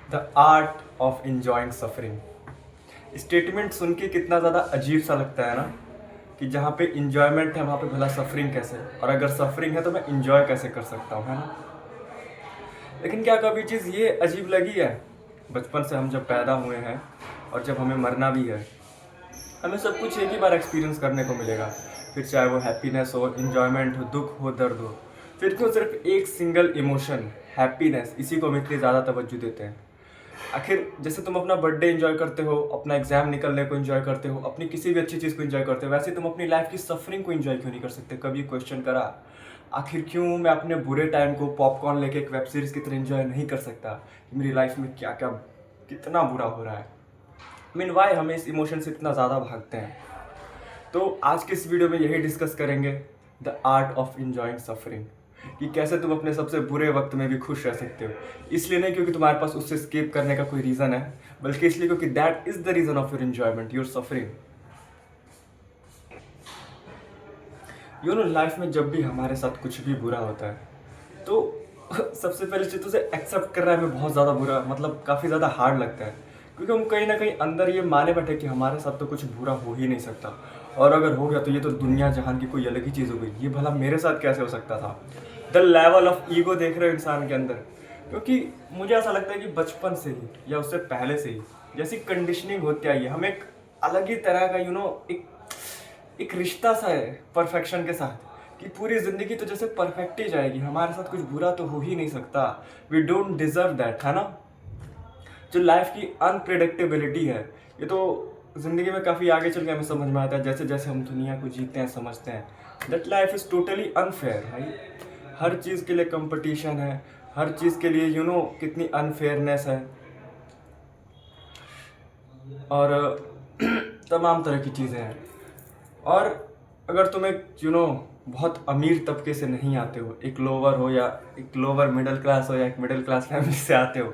The art of enjoying suffering. Statement सुन के कितना ज़्यादा अजीब सा लगता है ना, कि जहाँ पे इंजॉयमेंट है वहाँ पे भला सफरिंग कैसे, और अगर सफरिंग है तो मैं इंजॉय कैसे कर सकता हूँ, है ना। लेकिन क्या कभी चीज़ ये अजीब लगी है, बचपन से हम जब पैदा हुए हैं और जब हमें मरना भी है, हमें सब कुछ एक ही बार एक्सपीरियंस करने को मिलेगा। फिर चाहे वो हैप्पीनेस हो, इन्जॉयमेंट हो, दुख हो, दर्द हो, फिर क्यों सिर्फ एक सिंगल इमोशन हैप्पीनेस, इसी को हम इतनी ज़्यादा तवज्जो देते हैं। आखिर जैसे तुम अपना बर्थडे एंजॉय करते हो, अपना एग्जाम निकलने को एंजॉय करते हो, अपनी किसी भी अच्छी चीज़ को एंजॉय करते हो, वैसे तुम अपनी लाइफ की सफरिंग को एंजॉय क्यों नहीं कर सकते। कभी क्वेश्चन करा आखिर क्यों मैं अपने बुरे टाइम को पॉपकॉर्न लेके एक वेब सीरीज की तरह एंजॉय नहीं कर सकता कि मेरी लाइफ में क्या क्या कितना बुरा हो रहा है। मीन वाई हमें इस इमोशन से इतना ज़्यादा भागते हैं। तो आज के इस वीडियो में यही डिस्कस करेंगे, the art of enjoying suffering, कि कैसे तुम अपने सबसे बुरे वक्त में भी खुश रह सकते हो। इसलिए नहीं क्योंकि तुम्हारे पास उससे स्केप करने का कोई रीज़न है, बल्कि इसलिए क्योंकि that is the reason of your enjoyment, your suffering. You know, life में जब भी हमारे साथ कुछ भी बुरा होता है तो सबसे पहले चीज़ तो उसे एक्सेप्ट कर रहा है, हमें बहुत ज़्यादा बुरा, मतलब काफ़ी ज़्यादा हार्ड लगता है, क्योंकि हम कहीं ना कहीं अंदर ये माने बैठे कि हमारे साथ तो कुछ बुरा हो ही नहीं सकता, और अगर हो गया तो ये तो दुनिया जहान की कोई अलग ही चीज़ हो गई, ये भला मेरे साथ कैसे हो सकता था। द लेवल ऑफ ईगो देख रहे हो इंसान के अंदर। क्योंकि मुझे ऐसा लगता है कि बचपन से ही या उससे पहले से ही जैसी कंडीशनिंग होती आई है, हम एक अलग ही तरह का एक रिश्ता सा है परफेक्शन के साथ, कि पूरी ज़िंदगी तो जैसे परफेक्ट ही जाएगी, हमारे साथ कुछ बुरा तो हो ही नहीं सकता। वी डोंट डिजर्व दैट, है ना। जो लाइफ की अनप्रिडिक्टेबिलिटी है, ये तो ज़िंदगी में काफ़ी आगे चल के हमें समझ में आता है, जैसे जैसे हम दुनिया को जीते हैं, समझते हैं that life is totally unfair भाई। हर चीज़ के लिए कंपटीशन है, हर चीज़ के लिए कितनी अनफेयरनेस है, और तमाम तरह की चीज़ें हैं। और अगर तुम एक बहुत अमीर तबके से नहीं आते हो, एक लोअर हो या एक लोअर मिडिल क्लास हो या एक मिडिल क्लास फैमिली से आते हो,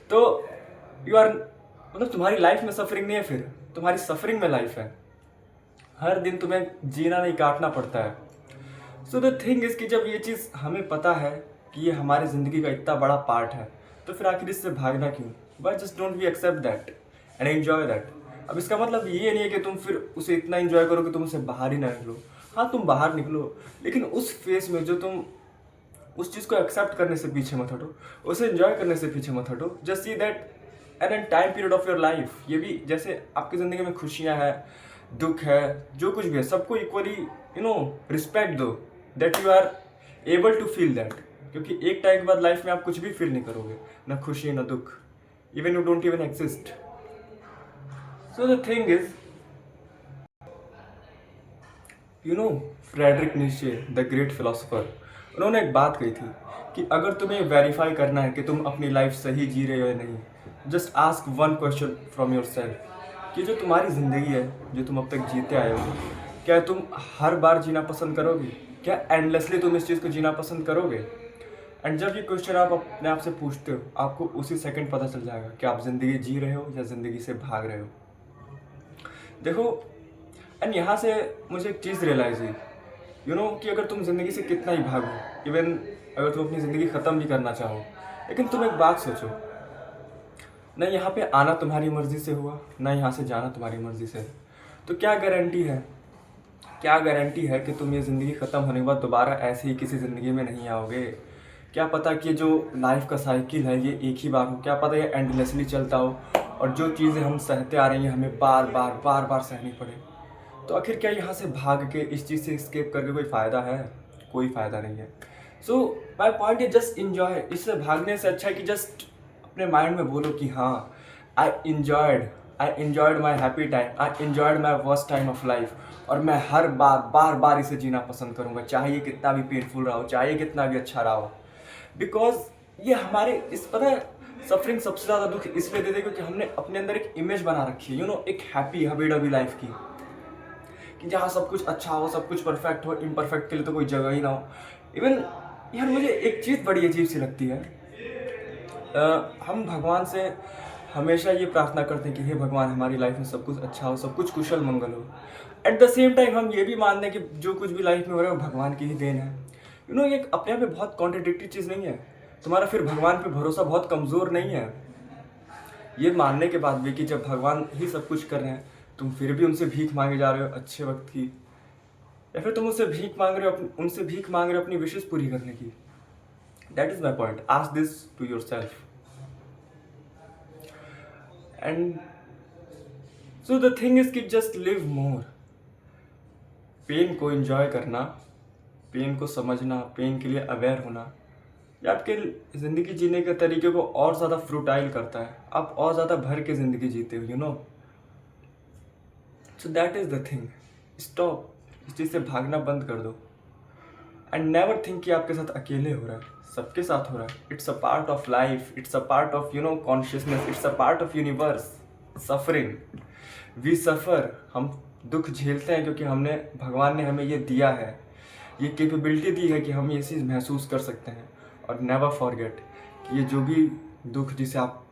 तो यू आर मतलब तुम्हारी लाइफ में सफरिंग नहीं है, फिर तुम्हारी सफरिंग में लाइफ है। हर दिन तुम्हें जीना नहीं, काटना पड़ता है। सो द थिंग इज़ कि जब ये चीज़ हमें पता है कि ये हमारी ज़िंदगी का इतना बड़ा पार्ट है, तो फिर आखिर इससे भागना क्यों। But just don't we accept that and enjoy that. अब इसका मतलब ये नहीं है कि तुम फिर उसे इतना एंजॉय करो कि तुम उसे बाहर ही ना निकलो। हाँ, तुम बाहर निकलो, लेकिन उस फेस में जो तुम उस चीज़ को एक्सेप्ट करने से पीछे मत हटो, उसे एंजॉय करने से पीछे मत हटो। Just see that at an time period of your life, ये भी जैसे आपकी ज़िंदगी में खुशियाँ हैं, दुख है, जो कुछ भी है, सबको इक्वली रिस्पेक्ट दो, that you are able to feel that. क्योंकि एक टाइम के बाद लाइफ में आप कुछ भी फील नहीं करोगे, ना खुशी ना दुख, even you don't even exist. So the thing is, Friedrich Nietzsche the great philosopher, उन्होंने एक बात कही थी कि अगर तुम्हें वेरीफाई करना है कि तुम अपनी लाइफ सही जी रहे हो या नहीं, just ask one question from your self, कि जो तुम्हारी ज़िंदगी है, जो तुम अब तक जीते आए हो, क्या तुम हर बार जीना पसंद करोगे? क्या एंडलेसली तुम इस चीज़ को जीना पसंद करोगे? एंड जब ये क्वेश्चन आप अपने आप से पूछते हो, आपको उसी सेकंड पता चल जाएगा कि आप ज़िंदगी जी रहे हो या ज़िंदगी से भाग रहे हो। देखो, एंड यहाँ से मुझे एक चीज़ रियलाइज़ हुई, कि अगर तुम ज़िंदगी से कितना ही भागो, इवन अगर तुम अपनी ज़िंदगी ख़त्म भी करना चाहो, लेकिन तुम एक बात सोचो, ना यहाँ पे आना तुम्हारी मर्ज़ी से हुआ, ना यहाँ से जाना तुम्हारी मर्ज़ी से, तो क्या गारंटी है, क्या गारंटी है कि तुम ये ज़िंदगी ख़त्म होने के बाद दोबारा ऐसे ही किसी ज़िंदगी में नहीं आओगे? क्या पता कि जो लाइफ का साइकिल है ये एक ही बार हो, क्या पता ये एंडलेसली चलता हो, और जो चीज़ें हम सहते आ रही हैं हमें बार बार सहनी पड़े। तो आखिर क्या यहाँ से भाग के, इस चीज़ से एस्केप करके कोई फ़ायदा है? कोई फ़ायदा नहीं है। So my point is just enjoy. इससे भागने से अच्छा है कि जस्ट अपने माइंड में बोलो कि हाँ, आई enjoyed my happy time, I enjoyed my worst time of life, और मैं हर बार बार इसे जीना पसंद करूँगा, चाहे ये कितना भी पेनफुल रहा हो, चाहे ये कितना भी अच्छा रहा हो। बिकॉज ये हमारे इस पता है, सफरिंग सबसे ज़्यादा दुख इसलिए देते क्योंकि हमने अपने अंदर एक इमेज बना रखी है, एक हैप्पी हबी डबी लाइफ की, कि जहाँ सब कुछ अच्छा हो, सब कुछ परफेक्ट हो, इम्परफेक्ट के लिए तो कोई जगह ही ना हो। इवन यार मुझे एक चीज़ बड़ी अजीब सी लगती है, हम भगवान से हमेशा ये प्रार्थना करते हैं कि हे भगवान, हमारी लाइफ में सब कुछ अच्छा हो, सब कुछ कुशल मंगल हो। एट द सेम टाइम हम ये भी मानते हैं कि जो कुछ भी लाइफ में हो रहा है वो भगवान की ही देन है। ये अपने आप में बहुत कॉन्ट्रडिक्टरी चीज़ नहीं है? तुम्हारा फिर भगवान पे भरोसा बहुत कमज़ोर नहीं है? ये मानने के बाद भी कि जब भगवान ही सब कुछ कर रहे हैं, तुम फिर भी उनसे भीख मांगे जा रहे हो अच्छे वक्त की, या फिर तुम उनसे भीख मांग रहे हो अपनी विशेष पूरी करने की। That is my point, ask this to yourself. And so the thing is कि जस्ट लिव मोर। पेन को एंजॉय करना, पेन को समझना, पेन के लिए अवेयर होना, ये आपके ज़िंदगी जीने के तरीके को और ज़्यादा फ्रूटाइल करता है। आप और ज़्यादा भर के ज़िंदगी जीते हो, you know. So that is the thing. Stop, इस चीज़ से भागना बंद कर दो। एंड नेवर थिंक कि आपके साथ अकेले हो रहा है, सबके साथ हो रहा है। It's a part of life, it's a part of consciousness, it's a part of universe. Suffering, we suffer, हम दुख झेलते हैं क्योंकि भगवान ने हमें ये दिया है, ये कैपेबिलिटी दी है कि हम ये चीज़ महसूस कर सकते हैं। और नेवर फॉरगेट कि ये जो भी दुख जिसे आप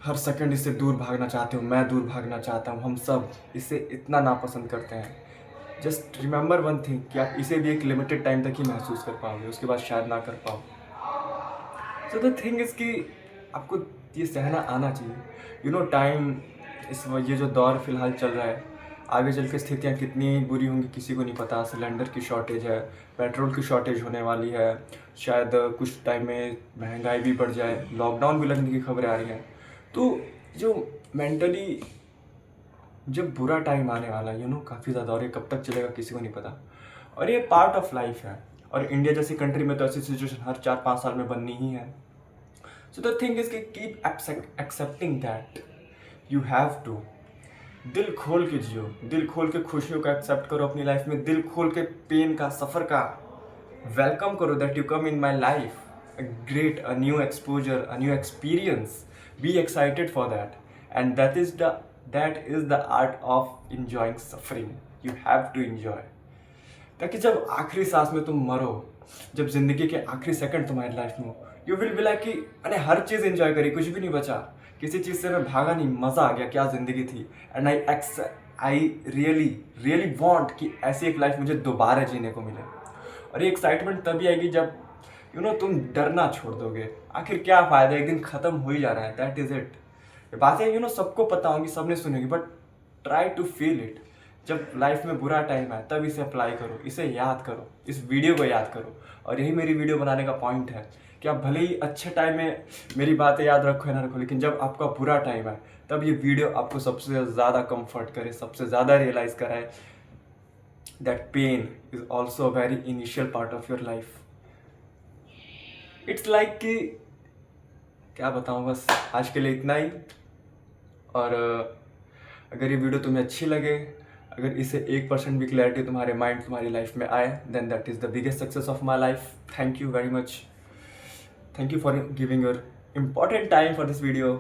हर सेकंड इससे दूर भागना चाहते हो, मैं दूर भागना चाहता हूँ, हम सब इसे इतना नापसंद करते हैं। जस्ट रिमेंबर वन थिंग कि आप इसे भी एक लिमिटेड टाइम तक ही महसूस कर पाओगे, उसके बाद शायद ना कर पाओ। सो द थिंग इज़ कि आपको ये सहना आना चाहिए। टाइम, ये जो दौर फिलहाल चल रहा है, आगे चल के स्थितियाँ कितनी बुरी होंगी किसी को नहीं पता। सिलेंडर की शॉर्टेज है, पेट्रोल की शॉर्टेज होने वाली है, शायद कुछ टाइम में महंगाई भी बढ़ जाए, लॉकडाउन भी लगने की खबरें आ रही हैं। तो जो मेंटली जब बुरा टाइम आने वाला है, काफ़ी ज़्यादा, और ये कब तक चलेगा किसी को नहीं पता, और ये पार्ट ऑफ लाइफ है। और इंडिया जैसी कंट्री में तो ऐसी सिचुएशन हर 4-5 साल में बननी ही है। सो द थिंग इज कि keep accepting that you have to. दिल खोल के जियो, दिल खोल के खुशियों का एक्सेप्ट करो अपनी लाइफ में, दिल खोल के पेन का, सफ़र का वेलकम करो। That you come in my life, a great, a new exposure, a new experience. Be excited for that, and that is the art of enjoying suffering. You have to enjoy. ताकि जब आखिरी सांस में तुम मरो, जब जिंदगी के आखिरी सेकंड तुम्हारी लाइफ में हो, यू विल बी लाइक कि अरे हर चीज़ एंजॉय करी, कुछ भी नहीं बचा, किसी चीज़ से मैं भागा नहीं, मज़ा आ गया, क्या ज़िंदगी थी। एंड आई रियली वॉन्ट कि ऐसी एक लाइफ मुझे दोबारा जीने को मिले। और ये एक्साइटमेंट तभी आएगी जब तुम डरना छोड़ दोगे। आखिर क्या फ़ायदा, एक दिन ख़त्म हो ही जा रहा है, दैट इज़ इट। ये बातें सबको पता होंगी, सबने सुनेगी, but try to feel it. जब लाइफ में बुरा टाइम आए तब इसे अप्लाई करो, इसे याद करो, इस वीडियो को याद करो। और यही मेरी वीडियो बनाने का पॉइंट है कि आप भले ही अच्छे टाइम में मेरी बातें याद रखो या ना रखो, लेकिन जब आपका बुरा टाइम है तब ये वीडियो आपको सबसे ज़्यादा कंफर्ट करे, सबसे ज़्यादा रियलाइज़ कराए that pain is also a very initial part of your life. It's like कि क्या बताऊँ, बस आज के लिए इतना ही। और अगर ये वीडियो तुम्हें अच्छी लगे, अगर इसे 1% भी क्लैरिटी तुम्हारे माइंड, तुम्हारी लाइफ में आए, then that is the biggest success of my life. Thank you very much. Thank you for giving your important time for this video.